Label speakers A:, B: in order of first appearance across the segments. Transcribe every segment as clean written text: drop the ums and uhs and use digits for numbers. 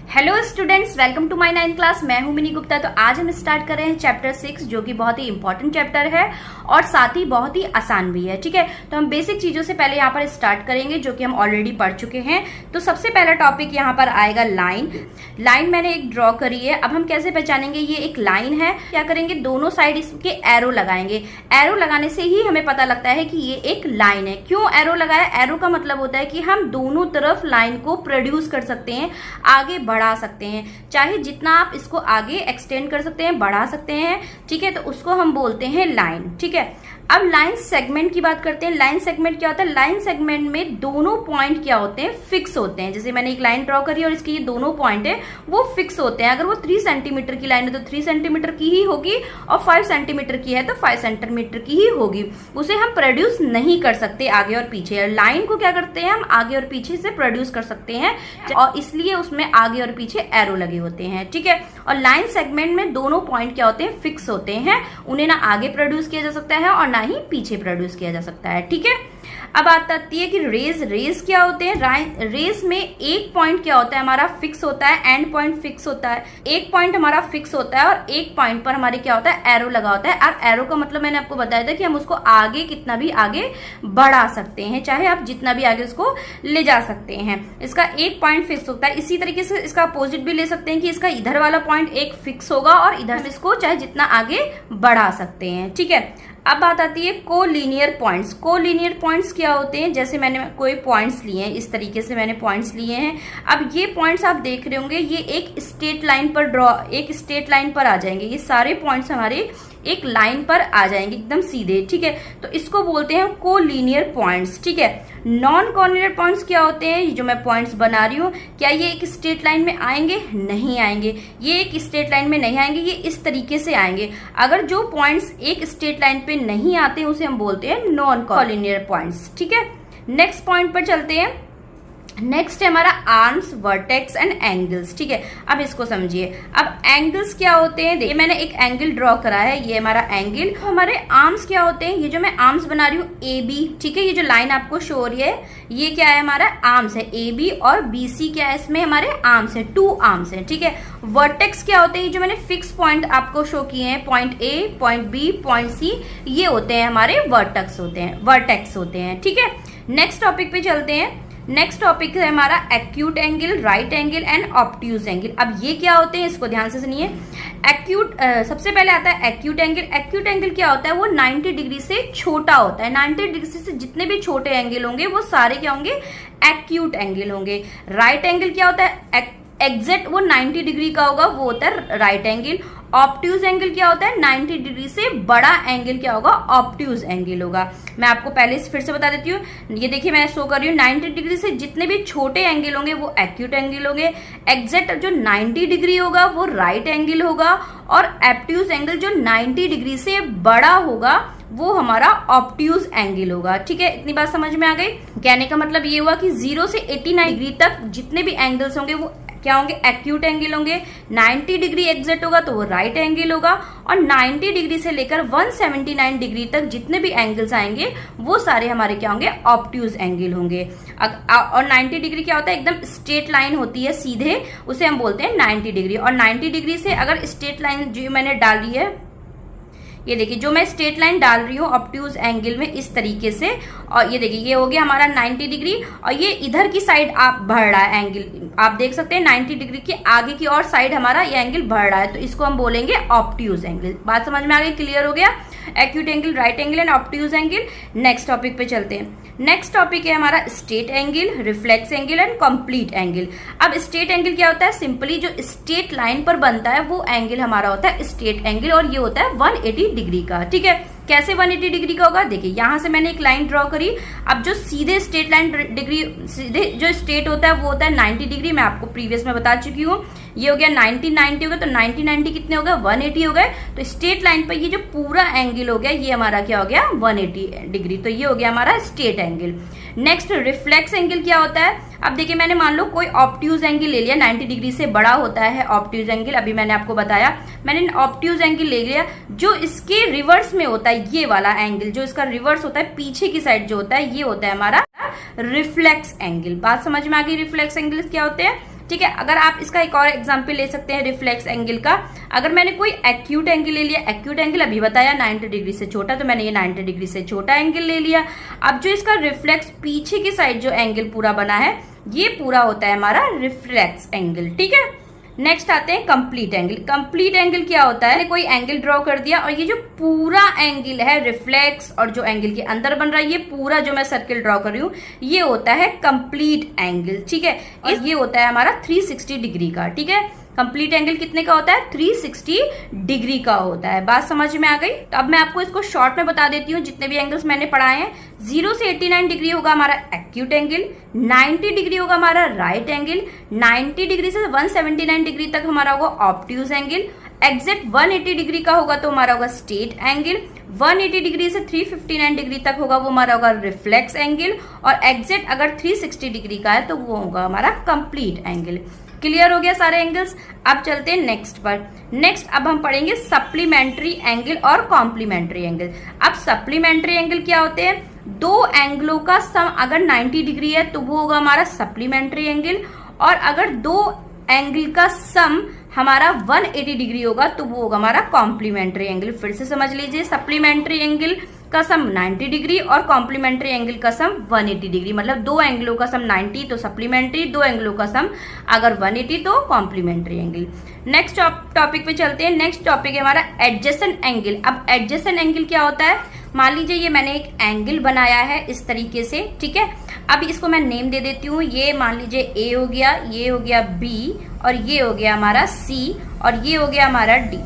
A: Hello students, welcome to my 9th class. मैं हूं mini Gupta. तो आज हम स्टार्ट कर रहे हैं चैप्टर 6 जो कि बहुत ही इंपॉर्टेंट चैप्टर है और साथ ही बहुत ही आसान भी है। ठीक है, तो हम बेसिक चीजों से पहले यहाँ पर स्टार्ट करेंगे जो कि हम ऑलरेडी पढ़ चुके हैं। तो सबसे पहला टॉपिक यहाँ पर आएगा लाइन। लाइन मैंने एक ड्रॉ करी है। अब हम कैसे पहचानेंगे ये एक लाइन है? क्या करेंगे, दोनों साइड इसके एरो लगाएंगे। एरो लगाने से ही हमें पता लगता है कि ये एक लाइन है। क्यों एरो लगाया? एरो का मतलब होता है कि हम दोनों तरफ लाइन को प्रोड्यूस कर सकते हैं, आगे बढ़ा सकते हैं। चाहे जितना आप इसको आगे एक्सटेंड कर सकते हैं, बढ़ा सकते हैं। ठीक है, तो उसको हम बोलते हैं लाइन। ठीक है, अब लाइन सेगमेंट की बात करते हैं। लाइन सेगमेंट क्या होता है? लाइन सेगमेंट में दोनों पॉइंट क्या होते हैं? फिक्स होते हैं। जैसे मैंने एक लाइन ड्रॉ करी और इसके ये दोनों पॉइंट है वो फिक्स होते हैं। अगर वो 3 सेंटीमीटर की लाइन है तो 3 सेंटीमीटर की ही होगी और 5 सेंटीमीटर की है तो 5 सेंटीमीटर की ही होगी। उसे हम प्रोड्यूस नहीं कर सकते आगे और पीछे। लाइन को क्या करते हैं हम? आगे और पीछे से प्रोड्यूस कर सकते हैं और इसलिए उसमें आगे और पीछे एरो लगे होते हैं। ठीक है, और लाइन सेगमेंट में दोनों पॉइंट क्या होते हैं? फिक्स होते हैं। उन्हें ना आगे प्रोड्यूस किया जा सकता है और ना ही पीछे प्रोड्यूस किया जा सकता है। ठीक है, अब आती है कि रेज क्या होते हैं? रेज में एक पॉइंट क्या होता है हमारा? फिक्स होता है, एंड पॉइंट फिक्स होता है। एक पॉइंट हमारा फिक्स होता है और एक पॉइंट पर हमारे क्या होता है? एरो लगा होता है। और एरो का मतलब मैंने आपको बताया था कि हम उसको आगे कितना भी आगे बढ़ा सकते हैं, चाहे आप जितना भी आगे उसको ले जा सकते हैं। इसका एक पॉइंट फिक्स होता है। इसी तरीके से इसका अपोजिट भी ले सकते हैं कि इसका इधर वाला पॉइंट एक फिक्स होगा और इधर से इसको चाहे जितना आगे बढ़ा सकते हैं। ठीक है, अब बात आती है कोलिनियर पॉइंट्स। कोलिनियर पॉइंट्स क्या होते हैं? जैसे मैंने कोई पॉइंट्स लिए हैं, इस तरीके से मैंने पॉइंट्स लिए हैं। अब ये पॉइंट्स आप देख रहे होंगे, ये एक स्ट्रेट लाइन पर आ जाएंगे। ये सारे पॉइंट्स हमारे एक लाइन पर आ जाएंगे एकदम सीधे। ठीक है, तो इसको बोलते हैं कोलिनियर पॉइंट्स। ठीक है, नॉन कोलिनियर पॉइंट्स क्या होते हैं? जो मैं पॉइंट्स बना रही हूँ, क्या ये एक स्ट्रेट लाइन में आएंगे? नहीं आएंगे। ये एक स्ट्रेट लाइन में नहीं आएंगे, ये इस तरीके से आएंगे। अगर जो पॉइंट्स एक स्ट्रेट लाइन पे नहीं आते उसे हम बोलते हैं नॉन कोलिनियर पॉइंट्स। ठीक है, नेक्स्ट पॉइंट पर चलते हैं। नेक्स्ट है हमारा आर्म्स, वर्टेक्स एंड एंगल्स। ठीक है, अब इसको समझिए। अब एंगल्स क्या होते हैं? देखिए मैंने एक एंगल ड्रॉ करा है, ये हमारा एंगल। हमारे आर्म्स क्या होते हैं? ये जो मैं आर्म्स बना रही हूँ ए बी, ठीक है, ये जो लाइन आपको शो हो रही है ये क्या है? हमारा आर्म्स है। ए बी और बी सी क्या है? इसमें हमारे आर्म्स है, 2 आर्म्स है। ठीक है, वर्टेक्स क्या होते हैं? जो मैंने फिक्स पॉइंट आपको शो किए हैं, point A, point B, point C, ये होते हैं हमारे वर्टेक्स होते हैं। ठीक है, नेक्स्ट टॉपिक पे चलते हैं। नेक्स्ट टॉपिक है हमारा acute angle, right angle and obtuse angle. अब ये क्या होते हैं इसको ध्यान से सुनिए। सबसे पहले आता है एक्यूट एंगल। एक्यूट एंगल क्या होता है? वो 90 डिग्री से छोटा होता है। 90 डिग्री से जितने भी छोटे एंगल होंगे वो सारे क्या होंगे? एक्यूट एंगल होंगे। राइट एंगल क्या होता है? एग्जैक्ट वो 90 डिग्री का होगा, वो होता है राइट एंगल। ऑब्ट्यूज एंगल क्या होता है? 90 डिग्री से बड़ा एंगल क्या होगा? ऑब्ट्यूज एंगल होगा। मैं आपको पहले फिर से बता देती हूँ। ये देखिए मैं शो कर रही हूँ, 90 डिग्री से जितने भी छोटे एंगल होंगे वो एक्यूट एंगल होंगे। एग्जैक्ट जो 90 डिग्री होगा वो राइट एंगल होगा और ऑब्ट्यूज एंगल जो 90 डिग्री से बड़ा होगा वो हमारा ऑब्ट्यूज एंगल होगा। ठीक है, इतनी बात समझ में आ गई? कहने का मतलब ये हुआ कि 0 से 89 डिग्री तक जितने भी एंगल्स होंगे वो क्या होंगे? एक्यूट एंगल होंगे। 90 डिग्री एग्जैक्ट होगा तो वो राइट एंगल होगा और 90 डिग्री से लेकर 179 डिग्री तक जितने भी एंगल्स आएंगे वो सारे हमारे क्या होंगे? ऑब्ट्यूज एंगल होंगे। और 90 डिग्री क्या होता है? एकदम स्ट्रेट लाइन होती है सीधे, उसे हम बोलते हैं 90 डिग्री। और 90 डिग्री से अगर स्ट्रेट लाइन जो मैंने डाली है, ये देखिए जो मैं स्ट्रेट लाइन डाल रही हूँ ऑब्ट्यूज एंगल में इस तरीके से, और ये देखिए ये हो गया हमारा 90 डिग्री और ये इधर की साइड आप बढ़ रहा है एंगल, आप देख सकते हैं 90 डिग्री के आगे की और साइड हमारा ये एंगल बढ़ रहा है, तो इसको हम बोलेंगे ऑब्ट्यूज एंगल। बात समझ में आ गई? क्लियर हो गया? Acute angle, right angle and obtuse angle. Next topic पे चलते हैं। नेक्स्ट टॉपिक है हमारा straight angle, reflex angle and complete angle. अब स्ट्रेट एंगल क्या होता है? सिंपली जो स्ट्रेट लाइन पर बनता है वो एंगल हमारा होता है स्ट्रेट एंगल और ये होता है 180 डिग्री का। ठीक है, कैसे 180 डिग्री का होगा? देखिए यहां से मैंने एक लाइन ड्रॉ करी। अब जो सीधे स्ट्रेट लाइन डिग्री, सीधे जो स्ट्रेट होता है वो होता है 90 डिग्री। मैं आपको प्रीवियस में बता चुकी हूँ। ये हो गया 90 हो गया, तो 90 कितने हो गए? 180 हो गए। तो स्ट्रेट लाइन पर ये जो पूरा एंगल हो गया ये हमारा क्या हो गया? 180 डिग्री। तो ये हो गया हमारा straight angle. Next reflex angle क्या होता है? अब देखिए मैंने मान लो कोई ऑब्ट्यूज एंगल ले लिया, 90 डिग्री से बड़ा होता है ऑब्ट्यूज एंगल। अभी मैंने आपको बताया, मैंने ऑब्ट्यूज एंगल ले लिया जो इसके रिवर्स में होता है, ये वाला एंगल जो इसका रिवर्स होता है, पीछे की साइड जो होता है ये होता है हमारा रिफ्लेक्स एंगल। बात समझ में आ गई? रिफ्लेक्स एंगल क्या होते हैं? ठीक है। अगर आप इसका एक और एग्जांपल ले सकते हैं रिफ्लेक्स एंगल का, अगर मैंने कोई एक्यूट एंगल ले लिया, एक्यूट एंगल अभी बताया 90 डिग्री से छोटा, तो मैंने ये 90 डिग्री से छोटा एंगल ले लिया। अब जो इसका रिफ्लेक्स पीछे की साइड जो एंगल पूरा बना है, ये पूरा होता है हमारा रिफ्लेक्स एंगल, ठीक है। नेक्स्ट आते हैं कंप्लीट एंगल। कंप्लीट एंगल क्या होता है, कोई एंगल ड्रॉ कर दिया और ये जो पूरा एंगल है रिफ्लेक्स और जो एंगल के अंदर बन रहा है, ये पूरा जो मैं सर्किल ड्रॉ कर रही हूँ, ये होता है कंप्लीट एंगल, ठीक है। और ये होता है हमारा 360 डिग्री का, ठीक है। कंप्लीट एंगल कितने का होता है, 360 डिग्री का होता है। बात समझ में आ गई। तो अब मैं आपको इसको शॉर्ट में बता देती हूँ, जितने भी एंगल्स मैंने पढ़ाए हैं। 0 से 89 डिग्री होगा हमारा एक्यूट एंगल, 90 डिग्री होगा हमारा राइट एंगल, 90 डिग्री से 179 डिग्री तक हमारा होगा ऑब्ट्यूज एंगल, एग्जैक्ट 180 डिग्री का होगा तो हमारा होगा स्ट्रेट एंगल, 180 डिग्री से 359 डिग्री तक होगा वो हमारा होगा रिफ्लेक्स एंगल, और एग्जैक्ट अगर 360 डिग्री का है तो वो होगा हमारा कंप्लीट एंगल। क्लियर हो गया सारे एंगल्स। अब चलते हैं नेक्स्ट पर। नेक्स्ट अब हम पढ़ेंगे सप्लीमेंट्री एंगल और कॉम्प्लीमेंट्री एंगल। अब सप्लीमेंट्री एंगल क्या होते हैं, दो एंगलों का सम अगर 90 डिग्री है तो वो होगा हमारा सप्लीमेंट्री एंगल, और अगर दो एंगल का सम हमारा 180 डिग्री होगा तो वो होगा हमारा कॉम्प्लीमेंट्री एंगल। फिर से समझ लीजिए, सप्लीमेंट्री एंगल का सम 90 डिग्री और कॉम्प्लीमेंट्री एंगल का सम 180 डिग्री, मतलब दो एंगलों का सम 90 तो सप्लीमेंट्री, दो एंगलों का सम अगर 180 तो कॉम्प्लीमेंट्री एंगल। नेक्स्ट टॉपिक पे चलते हैं। नेक्स्ट टॉपिक है हमारा एडजेसेंट एंगल। अब एडजेसेंट एंगल क्या होता है, मान लीजिए ये मैंने एक एंगल बनाया है इस तरीके से, ठीक है। अब इसको मैं नेम दे देती हूँ, ये मान लीजिए ए हो गया, ये हो गया बी, और ये हो गया हमारा सी, और ये हो गया हमारा डी।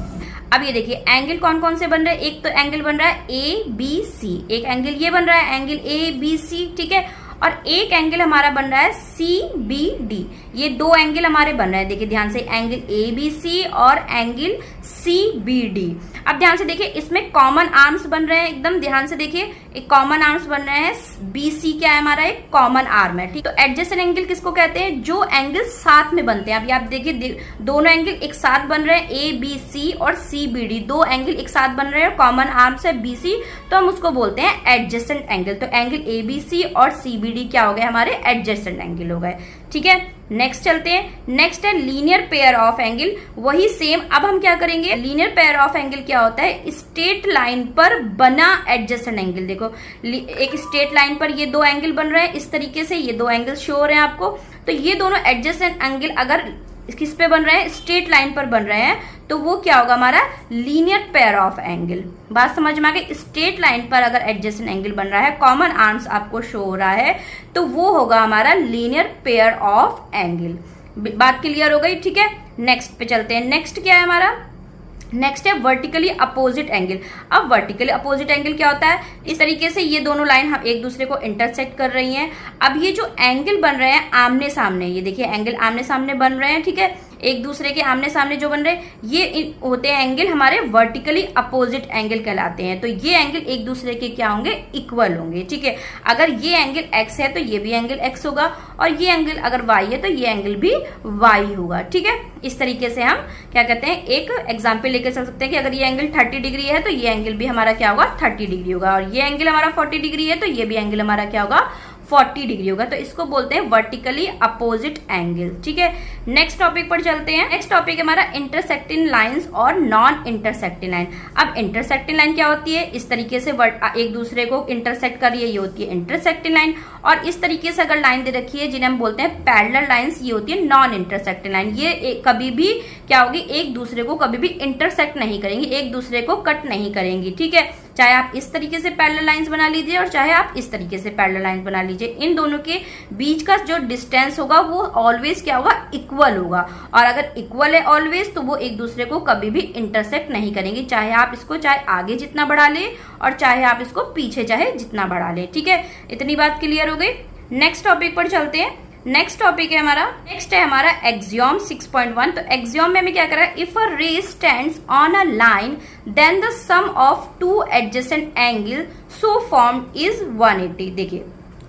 A: अब ये देखिए एंगल कौन कौन से बन रहे हैं, एक तो एंगल बन रहा है ए बी सी, एक एंगल ये बन रहा है एंगल ए बी सी, ठीक है, और एक एंगल हमारा बन रहा है सी बी डी। ये दो एंगल हमारे बन रहे हैं, देखिए ध्यान से, एंगल ए बी सी और एंगल सी बी डी। अब ध्यान से देखिए, इसमें कॉमन आर्म्स बन रहे हैं, एकदम ध्यान से देखिए, एक कॉमन आर्म्स बन रहे हैं। बी सी क्या है हमारा, एक कॉमन आर्म है, ठीक। तो एडजेसेंट एंगल किसको कहते हैं, जो एंगल साथ में बनते हैं। अभी आप देखिए दोनों एंगल एक साथ बन रहे हैं, ए बी सी और सी बी डी, दो एंगल एक साथ बन रहे हैं, कॉमन आर्म्स है बी सी, तो हम उसको बोलते हैं एडजेसेंट एंगल। तो एंगल ए बी सी और सी बी डी क्या हो गए, हमारे एडजेसेंट एंगल हो गए, ठीक है। नेक्स्ट चलते हैं। नेक्स्ट है लीनियर पेयर ऑफ एंगल। वही सेम, अब हम क्या करेंगे, लीनियर पेयर ऑफ एंगल क्या होता है, स्ट्रेट लाइन पर बना एडजेसेंट एंगल। देखो एक स्ट्रेट लाइन पर ये दो एंगल बन रहे हैं इस तरीके से, ये दो एंगल शो हो रहे हैं आपको, तो ये दोनों एडजेसेंट एंगल अगर किस पे बन रहे हैं, स्ट्रेट लाइन पर बन रहे हैं, तो वो क्या होगा हमारा लीनियर पेयर ऑफ एंगल। बात समझ में आ गई। स्ट्रेट लाइन पर अगर एडजेसेंट एंगल बन रहा है, कॉमन आर्म्स आपको शो हो रहा है, तो वो होगा हमारा लीनियर पेयर ऑफ एंगल। बात क्लियर हो गई, ठीक है। नेक्स्ट पे चलते हैं। नेक्स्ट क्या है हमारा, नेक्स्ट है वर्टिकली अपोजिट एंगल। अब वर्टिकली अपोजिट एंगल क्या होता है, इस तरीके से ये दोनों लाइन हम एक दूसरे को इंटरसेक्ट कर रही हैं। अब ये जो एंगल बन रहे हैं आमने सामने, ये देखिए एंगल आमने सामने बन रहे हैं, ठीक है, एक दूसरे के आमने सामने जो बन रहे हैं, ये होते हैं एंगल हमारे वर्टिकली अपोजिट एंगल कहलाते हैं। तो ये एंगल एक दूसरे के क्या होंगे, इक्वल होंगे, ठीक है। अगर ये एंगल एक्स है तो ये भी एंगल एक्स होगा, और ये एंगल अगर वाई है तो ये एंगल भी वाई होगा, ठीक है। इस तरीके से हम क्या कहते हैं, एक एग्जाम्पल लेकर चल सकते हैं कि अगर ये एंगल 30 डिग्री है तो ये एंगल भी हमारा क्या होगा, 30 डिग्री होगा, और ये एंगल हमारा 40 डिग्री है तो ये भी एंगल हमारा क्या होगा, 40 डिग्री होगा। तो इसको बोलते हैं वर्टिकली अपोजिट एंगल, ठीक है। नेक्स्ट टॉपिक पर चलते हैं। नेक्स्ट टॉपिक है हमारा इंटरसेक्टिंग लाइंस और नॉन इंटरसेक्टिंग लाइन। अब इंटरसेक्टिंग लाइन क्या होती है, इस तरीके से एक दूसरे को इंटरसेक्ट कर रही है, ये होती है इंटरसेक्टिंग लाइन। और इस तरीके से अगर लाइन दे रखी है जिन्हें हम बोलते हैं पैरेलल लाइंस, ये होती है नॉन इंटरसेक्टिंग लाइन। ये कभी भी क्या होगी, एक दूसरे को कभी भी इंटरसेक्ट नहीं करेंगी, एक दूसरे को कट नहीं करेंगी, ठीक है। चाहे आप इस तरीके से पैरेलल लाइंस बना लीजिए और चाहे आप इस तरीके से पैरेलल लाइंस बना लीजिए, इन दोनों के बीच का जो डिस्टेंस होगा वो ऑलवेज क्या होगा, इक्वल होगा। और अगर इक्वल है ऑलवेज तो वो एक दूसरे को कभी भी इंटरसेक्ट नहीं करेंगे, चाहे आप इसको चाहे आगे जितना बढ़ा ले और चाहे आप इसको पीछे चाहे जितना बढ़ा ले, ठीक है। इतनी बात क्लियर हो गई। नेक्स्ट टॉपिक पर चलते हैं। नेक्स्ट टॉपिक है हमारा, नेक्स्ट है हमारा एक्सियोम 6.1। तो एक्सियोम में हमें क्या कर रहा है, if a ray stands on a line then the sum of two adjacent angle so formed is 180।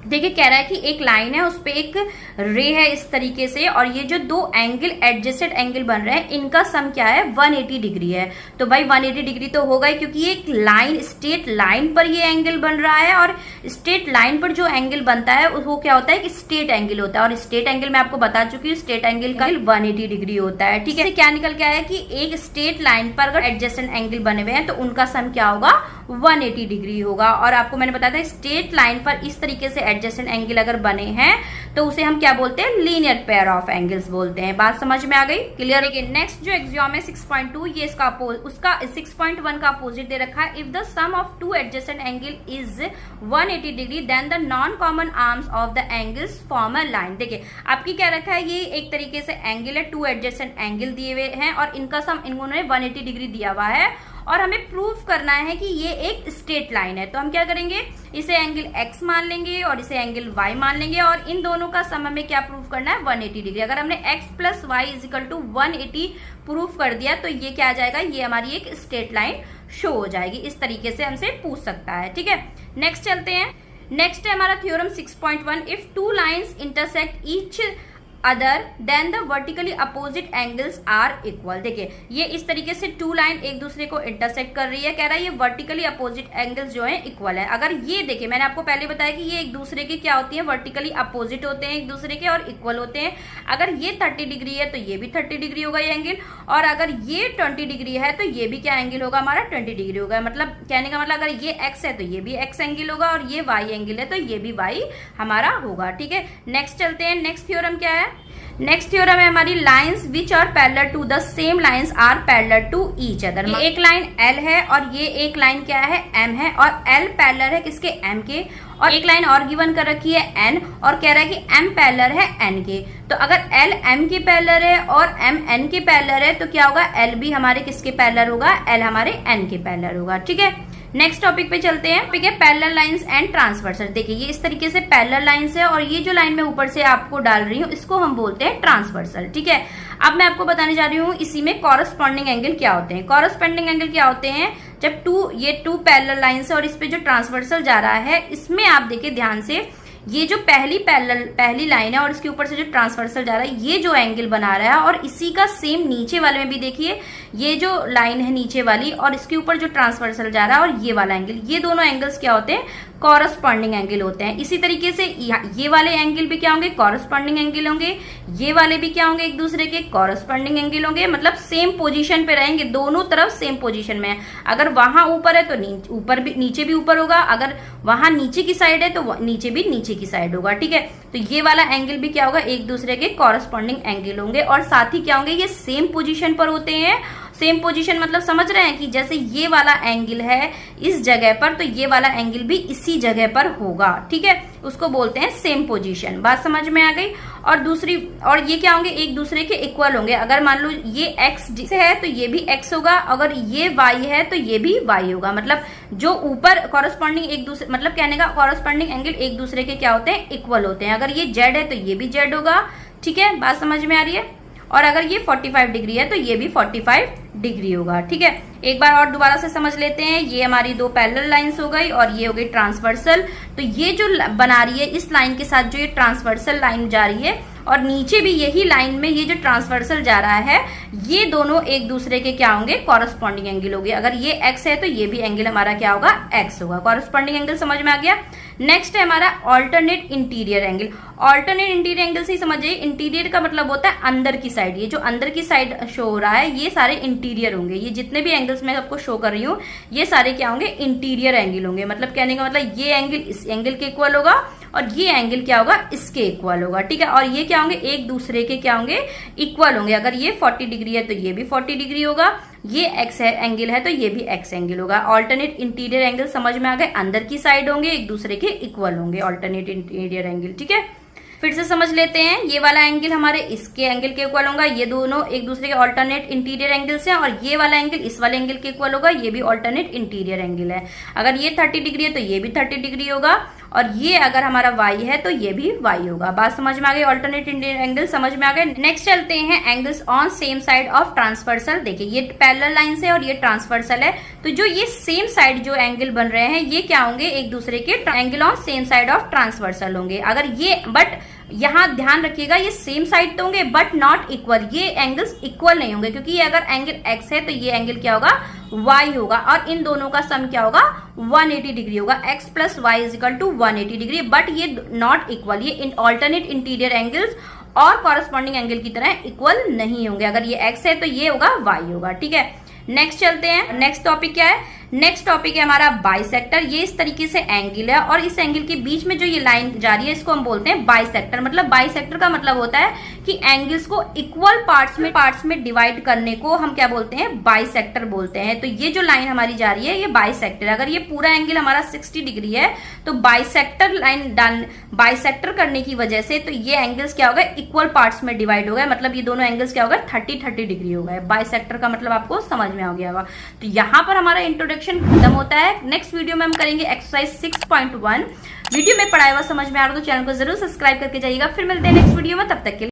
A: देखिए कह रहा है कि एक लाइन है, उस पे एक रे है इस तरीके से, और ये जो दो एंगल एडजेसेंट एंगल बन रहे हैं इनका सम क्या है, 180 डिग्री है। तो भाई 180 डिग्री तो होगा ही, क्योंकि एक लाइन स्ट्रेट लाइन पर ये एंगल बन रहा है, और स्ट्रेट लाइन पर जो एंगल बनता है वो क्या होता है, एक स्ट्रेट एंगल होता है। और स्ट्रेट एंगल मैं आपको बता चुकी हूँ, स्ट्रेट एंगल का 180 डिग्री होता है, ठीक है। क्या निकल के आया कि एक स्ट्रेट लाइन पर अगर एडजेसेंट एंगल बने हुए हैं तो उनका सम क्या होगा, 180 डिग्री होगा। और आपको मैंने बताया था स्ट्रेट लाइन पर इस तरीके से एडजेसेंट एंगल अगर बने हैं तो उसे हम क्या बोलते हैं, लीनियर पेयर ऑफ एंगल्स बोलते हैं। बात समझ में आ गई, क्लियर है। नेक्स्ट जो एग्जाम है 6.2, ये इसका उसका 6.1 का अपोजिट दे रखा है। If the sum of two adjacent angle is 180 degree then the non common arms of the angles form a line. देखिए आपकी क्या रखा है, ये एक तरीके से एंगल है, टू एडजेसेंट एंगल दिए हुए हैं और इनका सम इन्होंने 180 डिग्री दिया हुआ है और हमें प्रूव करना है कि ये एक स्ट्रेट लाइन है। तो हम क्या करेंगे, इसे एंगल x मान लेंगे और इसे एंगल y मान लेंगे और इन दोनों का सम हमें क्या प्रूव करना है, 180 डिग्री। अगर हमने x plus Y is equal to 180 proof कर दिया तो ये क्या आ जाएगा, ये हमारी एक स्ट्रेट लाइन शो हो जाएगी। इस तरीके से हमसे पूछ सकता है, ठीक है। नेक्स्ट चलते हैं। नेक्स्ट है हमारा theorem 6.1, if two lines intersect each other then the vertically opposite angles are equal. देखिए ये इस तरीके से टू लाइन एक दूसरे को इंटरसेक्ट कर रही है, कह रहा है ये वर्टिकली अपोजिट एंगल्स जो है इक्वल है। अगर ये देखिए मैंने आपको पहले बताया कि ये एक दूसरे के क्या होती है, वर्टिकली अपोजिट होते हैं एक दूसरे के और इक्वल होते हैं। अगर ये 30 डिग्री है तो ये भी 30 डिग्री होगा ये एंगल, और अगर ये 20 डिग्री है तो ये भी क्या एंगल होगा हमारा, 20 डिग्री होगा। मतलब कहने का मतलब अगर ये x है तो ये भी x एंगल होगा और ये y एंगल है तो ये भी y हमारा होगा, ठीक है। नेक्स्ट चलते हैं। नेक्स्ट थ्योरम क्या है, नेक्स्ट थ्योरम है हमारी lines which are parallel to the same lines are parallel to each other. एक लाइन L है और ये एक लाइन क्या है, M है और L पैरेलल है किसके, M के। और एक लाइन और गिवन कर रखी है N और कह रहा है कि M पैरेलल है N के। तो अगर L M के पैरेलल है और M N के पैरेलल है तो क्या होगा, L भी हमारे किसके पैरेलल होगा, L हमारे N के पैरेलल होगा, ठीक है। नेक्स्ट टॉपिक पे चलते हैं, ठीक है, पैरेलल लाइंस एंड ट्रांसवर्सल। देखिए ये इस तरीके से पैरेलल लाइंस है और ये जो लाइन मैं ऊपर से आपको डाल रही हूँ इसको हम बोलते हैं ट्रांसवर्सल, ठीक है। अब मैं आपको बताने जा रही हूँ इसी में कॉरस्पॉन्डिंग एंगल क्या होते हैं। कॉरस्पॉन्डिंग एंगल क्या होते हैं, जब ये टू पैरेलल लाइंस है और इस पे जो ट्रांसवर्सल जा रहा है इसमें आप देखिए ध्यान से, ये जो पहली लाइन है और इसके ऊपर से जो ट्रांसवर्सल जा रहा है ये जो एंगल बना रहा है और इसी का सेम नीचे वाले में भी देखिए ये जो लाइन है नीचे वाली और इसके ऊपर जो ट्रांसवर्सल जा रहा है और ये वाला एंगल, ये दोनों एंगल्स क्या होते हैं, कॉरस्पॉन्डिंग एंगल होते हैं। इसी तरीके से ये वाले एंगल भी क्या होंगे, कॉरस्पॉन्डिंग एंगल होंगे, ये वाले भी क्या होंगे, एक दूसरे के कॉरस्पॉन्डिंग एंगल होंगे। मतलब सेम पोजीशन पे रहेंगे, दोनों तरफ सेम पोजीशन में है। अगर वहां ऊपर है तो ऊपर भी नीचे भी ऊपर होगा, अगर वहां नीचे की साइड है तो नीचे भी नीचे की साइड होगा, ठीक है। तो ये वाला एंगल भी क्या होगा, एक दूसरे के कॉरस्पॉन्डिंग एंगल होंगे और साथ ही क्या होंगे, ये सेम पोजीशन पर होते हैं। सेम पोजीशन मतलब समझ रहे हैं कि जैसे ये वाला एंगल है इस जगह पर तो ये वाला एंगल भी इसी जगह पर होगा, ठीक है, उसको बोलते हैं सेम पोजीशन। बात समझ में आ गई। और दूसरी, और ये क्या होंगे, एक दूसरे के इक्वल होंगे। अगर मान लो ये x से है तो ये भी x होगा, अगर ये y है तो ये भी y होगा। मतलब जो ऊपर कॉरस्पॉन्डिंग एक दूसरे, मतलब कहने का कॉरस्पॉन्डिंग एंगल एक दूसरे के क्या होते हैं, इक्वल होते हैं। अगर ये z है तो ये भी z होगा, ठीक है, बात समझ में आ रही है। और अगर ये 45 डिग्री है तो ये भी 45 डिग्री होगा, ठीक है। एक बार और दोबारा से समझ लेते हैं, ये हमारी दो पैरेलल लाइंस हो गई और ये हो गई ट्रांसवर्सल। तो ये जो बना रही है इस लाइन के साथ जो ये ट्रांसवर्सल लाइन जा रही है और नीचे भी यही लाइन में ये जो ट्रांसवर्सल जा रहा है, ये दोनों एक दूसरे के क्या होंगे, कॉरस्पॉन्डिंग एंगल होंगे। अगर ये x है तो ये भी एंगल हमारा क्या होगा, x होगा। कॉरस्पॉन्डिंग एंगल समझ में आ गया। नेक्स्ट है हमारा alternate interior angle. Alternate interior angle से समझिए, इंटीरियर का मतलब होता है अंदर की साइड। ये जो अंदर की साइड शो हो रहा है ये सारे इंटीरियर होंगे। ये जितने भी एंगल्स मैं आपको शो कर रही हूँ ये सारे क्या होंगे, इंटीरियर एंगल होंगे। मतलब कहने का मतलब ये एंगल इस एंगल के इक्वल होगा और ये एंगल क्या होगा, इसके इक्वल होगा, ठीक है। और ये क्या होंगे, एक दूसरे के क्या होंगे, इक्वल होंगे। अगर ये 40 डिग्री है तो ये भी 40 डिग्री होगा, ये x एंगल है तो ये भी x एंगल होगा। ऑल्टरनेट इंटीरियर एंगल समझ में आ गए, अंदर की साइड होंगे, एक दूसरे के इक्वल होंगे ऑल्टरनेट इंटीरियर एंगल, ठीक है। फिर से समझ लेते हैं, ये वाला एंगल हमारे इसके एंगल के इक्वल होगा, ये दोनों एक दूसरे के ऑल्टरनेट इंटीरियर एंगल्स हैं। और ये वाला एंगल इस वाले एंगल के इक्वल होगा, ये भी ऑल्टरनेट इंटीरियर एंगल है। अगर ये 30 डिग्री है तो ये भी 30 डिग्री होगा और ये अगर हमारा y है तो ये भी y होगा। बात समझ में आ गई, ऑल्टरनेट इंटीरियर एंगल समझ में आ गए। नेक्स्ट चलते हैं angles on same side of transversal. देखिए ये पैरेलल लाइन है और ये ट्रांसवर्सल है, तो जो ये सेम साइड जो एंगल बन रहे हैं ये क्या होंगे, एक दूसरे के angle on same side of transversal होंगे। अगर ये बट यहाँ ध्यान रखिएगा ये सेम साइड तो होंगे बट नॉट इक्वल, ये एंगल्स इक्वल नहीं होंगे, क्योंकि ये अगर एंगल एक्स है तो ये एंगल क्या होगा, वाई होगा, और इन दोनों का सम क्या होगा, 180 डिग्री होगा। X plus Y is equal to 180 degree, but ये नॉट इक्वल, ये ऑल्टरनेट इंटीरियर एंगल्स और कॉरेस्पॉन्डिंग एंगल की तरह इक्वल नहीं होंगे। अगर ये एक्स है तो ये होगा वाई होगा, ठीक है। नेक्स्ट चलते हैं, नेक्स्ट टॉपिक क्या है, नेक्स्ट टॉपिक है हमारा बाइसेक्टर। ये इस तरीके से एंगल है और इस एंगल के बीच में जो ये लाइन जा रही है इसको हम बोलते हैं बाइसेक्टर। मतलब बाइसेक्टर का मतलब होता है कि एंगल्स को इक्वल पार्ट्स में डिवाइड करने को हम क्या बोलते हैं, बाइसेक्टर बोलते हैं। तो ये जो लाइन हमारी जा रही है ये बाइसेक्टर, अगर ये पूरा एंगल हमारा 60 डिग्री है तो बाइसेक्टर लाइन बाइसेक्टर करने की वजह से तो ये एंगल्स क्या होगा, इक्वल पार्ट्स में डिवाइड हो गए, मतलब ये दोनों एंगल्स क्या होगा, 30-30 डिग्री हो गए। बाइसेक्टर का मतलब आपको समझ में आ गया होगा। तो यहाँ पर हमारा इंट्रोडक्शन खत्म होता है। नेक्स्ट वीडियो में हम करेंगे एक्सरसाइज 6.1। वीडियो में पढ़ाया हुआ समझ में आ रहा तो चैनल को जरूर सब्सक्राइब करके जाइएगा। फिर मिलते हैं नेक्स्ट वीडियो में, तब तक के लिए